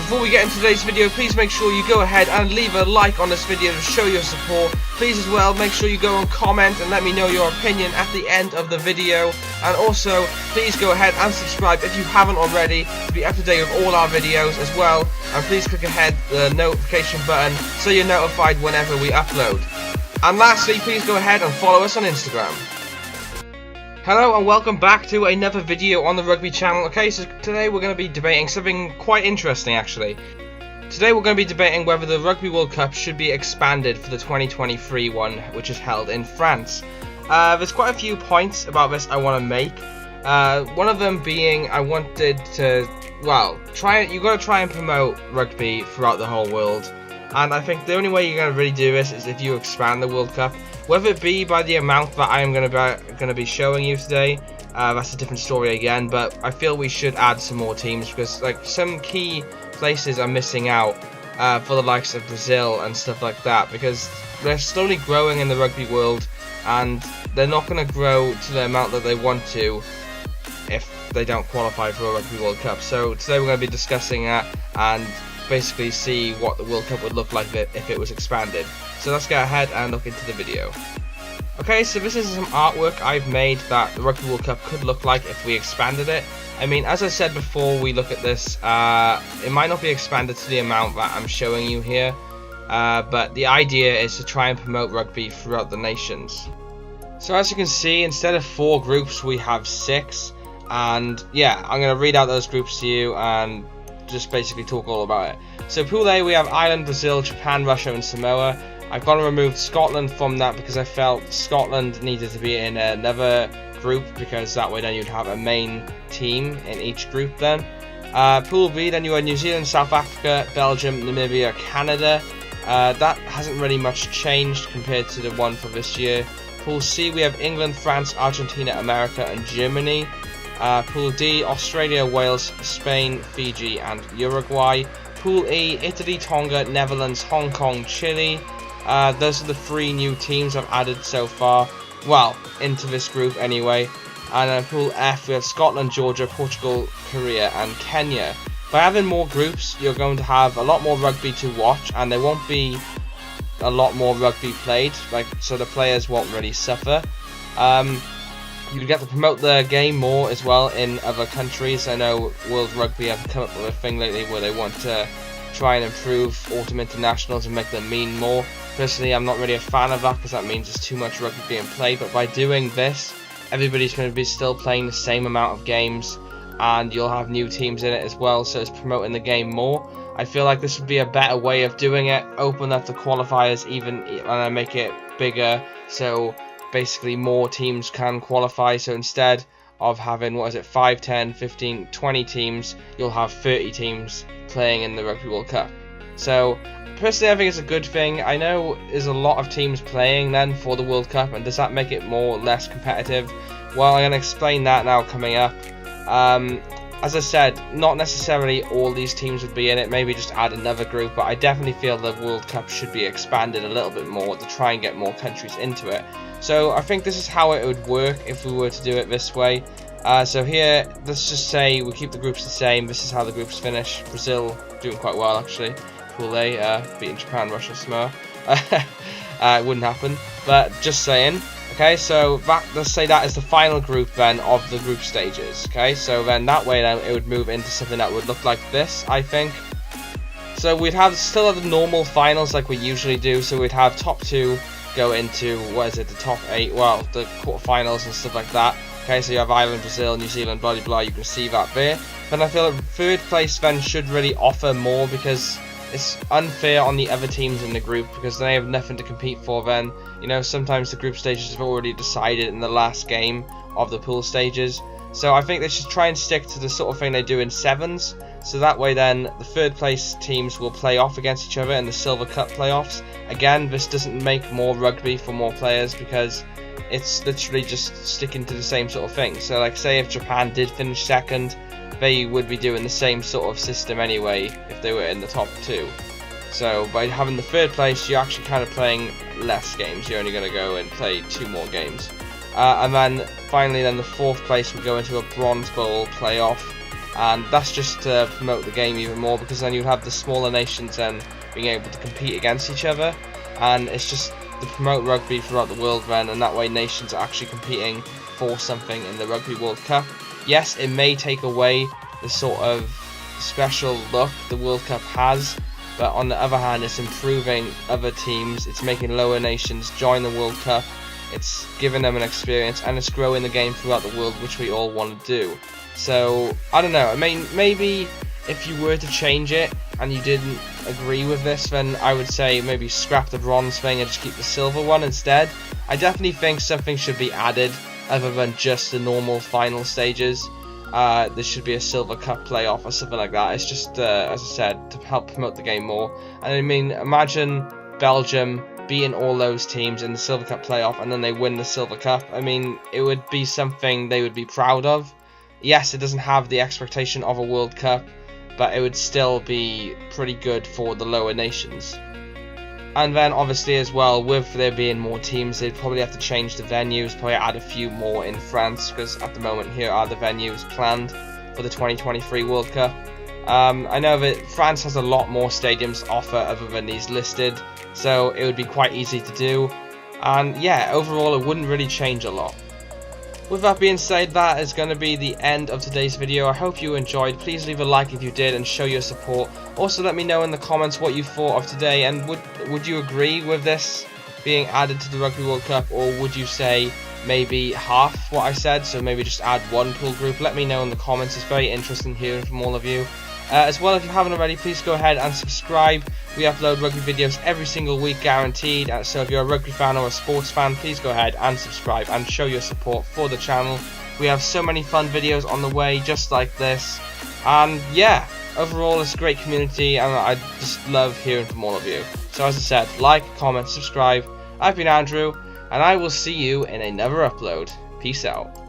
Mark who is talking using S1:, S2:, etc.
S1: Before we get into today's video, please make sure you go ahead and leave a like on this video to show your support. Please as well, make sure you go and comment and let me know your opinion at the end of the video. And also, please go ahead and subscribe if you haven't already to be up to date with all our videos as well. And please click ahead the notification button so you're notified whenever we upload. And lastly, please go ahead and follow us on Instagram. Hello and welcome back to another video on the Rugby channel. Okay, so today we're going to be debating something quite interesting actually. Today we're going to be debating whether the Rugby World Cup should be expanded for the 2023 one, which is held in France. There's quite a few points about this I want to make. One of them being I wanted to, well, you got to try and promote rugby throughout the whole world. And I think the only way you're going to really do this is if you expand the World Cup. Whether it be by the amount that I am going to be showing you today, that's a different story again. But I feel we should add some more teams because like some key places are missing out for the likes of Brazil and stuff like that, because they're slowly growing in the rugby world and they're not going to grow to the amount that they want to if they don't qualify for a Rugby World Cup. So today we're going to be discussing that and basically see what the World Cup would look like if it was expanded. So let's go ahead and look into the video. Okay, so this is some artwork I've made that the Rugby World Cup could look like if we expanded it. I mean, as I said before we look at this, it might not be expanded to the amount that I'm showing you here, but the idea is to try and promote rugby throughout the nations. So as you can see, instead of 4 groups we have 6, and yeah, I'm going to read out those groups to you and just basically talk all about it. So Pool A, we have Ireland, Brazil, Japan, Russia and Samoa. I've gone and removed Scotland from that because I felt Scotland needed to be in another group, because that way then you'd have a main team in each group then. Pool B, then you have New Zealand, South Africa, Belgium, Namibia, Canada. That hasn't really much changed compared to the one for this year. Pool C, we have England, France, Argentina, America and Germany. Pool D, Australia, Wales, Spain, Fiji and Uruguay. Pool E, Italy, Tonga, Netherlands, Hong Kong, Chile. Those are the 3 new teams I've added so far, well, into this group anyway. And then Pool F, we have Scotland, Georgia, Portugal, Korea and Kenya. By having more groups, you're going to have a lot more rugby to watch, and there won't be a lot more rugby played, so the players won't really suffer. You get to promote the game more as well in other countries. I know World Rugby have come up with a thing lately where they want to try and improve autumn internationals and make them mean more. Personally, I'm not really a fan of that because that means there's too much rugby being played, but by doing this, everybody's going to be still playing the same amount of games and you'll have new teams in it as well, so it's promoting the game more. I feel like this would be a better way of doing it, open up the qualifiers even and make it bigger, so basically more teams can qualify. So instead of having, 5, 10, 15, 20 teams, you'll have 30 teams playing in the Rugby World Cup. So personally I think it's a good thing. I know there's a lot of teams playing then for the World Cup, and does that make it more or less competitive? Well, I'm going to explain that now coming up. As I said, not necessarily all these teams would be in it, maybe just add another group, but I definitely feel the World Cup should be expanded a little bit more to try and get more countries into it. So I think this is how it would work if we were to do it this way. So here, let's just say we keep the groups the same. This is how the groups finish. Brazil doing quite well actually. Pool A, beating Japan, Russia, Samoa. It wouldn't happen, but just saying. Okay, so let's say that is the final group then of the group stages. Okay, so then that way then it would move into something that would look like this, I think. So we'd still have the normal finals like we usually do. So we'd have top 2 go into, the top 8, well, the quarterfinals and stuff like that. Okay, so you have Ireland, Brazil, New Zealand, blah blah blah, you can see that there. Then I feel that 3rd place then should really offer more, because it's unfair on the other teams in the group because they have nothing to compete for then. You know, sometimes the group stages have already decided in the last game of the pool stages. So I think they should try and stick to the sort of thing they do in 7s. So that way then the 3rd place teams will play off against each other in the Silver Cup playoffs. Again, this doesn't make more rugby for more players because it's literally just sticking to the same sort of thing. So like say if Japan did finish 2nd, they would be doing the same sort of system anyway if they were in the top 2. So by having the 3rd place, you're actually kind of playing less games. You're only going to go and play 2 more games. And then finally then the 4th place would go into a Bronze Bowl playoff. and that's just to promote the game even more, because then you have the smaller nations and being able to compete against each other, and it's just to promote rugby throughout the world then, and that way nations are actually competing for something in the Rugby World Cup. Yes, it may take away the sort of special look the World Cup has, but on the other hand, it's improving other teams, it's making lower nations join the World Cup, it's giving them an experience, and it's growing the game throughout the world, which we all want to do. So, I don't know, I mean, maybe if you were to change it and you didn't agree with this, then I would say maybe scrap the bronze thing and just keep the silver one instead. I definitely think something should be added other than just the normal final stages. There should be a silver cup playoff or something like that. It's just, as I said, to help promote the game more. And I mean, imagine Belgium beating all those teams in the silver cup playoff and then they win the silver cup. I mean, it would be something they would be proud of. Yes, it doesn't have the expectation of a World Cup, but it would still be pretty good for the lower nations. And then obviously as well, with there being more teams, they'd probably have to change the venues, probably add a few more in France, because at the moment here are the venues planned for the 2023 World Cup. I know that France has a lot more stadiums to offer other than these listed, so it would be quite easy to do. And yeah, overall it wouldn't really change a lot. With that being said, that is going to be the end of today's video. I hope you enjoyed. Please leave a like if you did and show your support. Also let me know in the comments what you thought of today, and would you agree with this being added to the Rugby World Cup, or would you say maybe half what I said, so maybe just add one pool group? Let me know in the comments. It's very interesting hearing from all of you. As well, if you haven't already, please go ahead and subscribe. We upload rugby videos every single week, guaranteed. So if you're a rugby fan or a sports fan, please go ahead and subscribe and show your support for the channel. We have so many fun videos on the way, just like this. And yeah, overall it's a great community, and I just love hearing from all of you. So as I said, like, comment, subscribe. I've been Andrew, and I will see you in another upload. Peace out.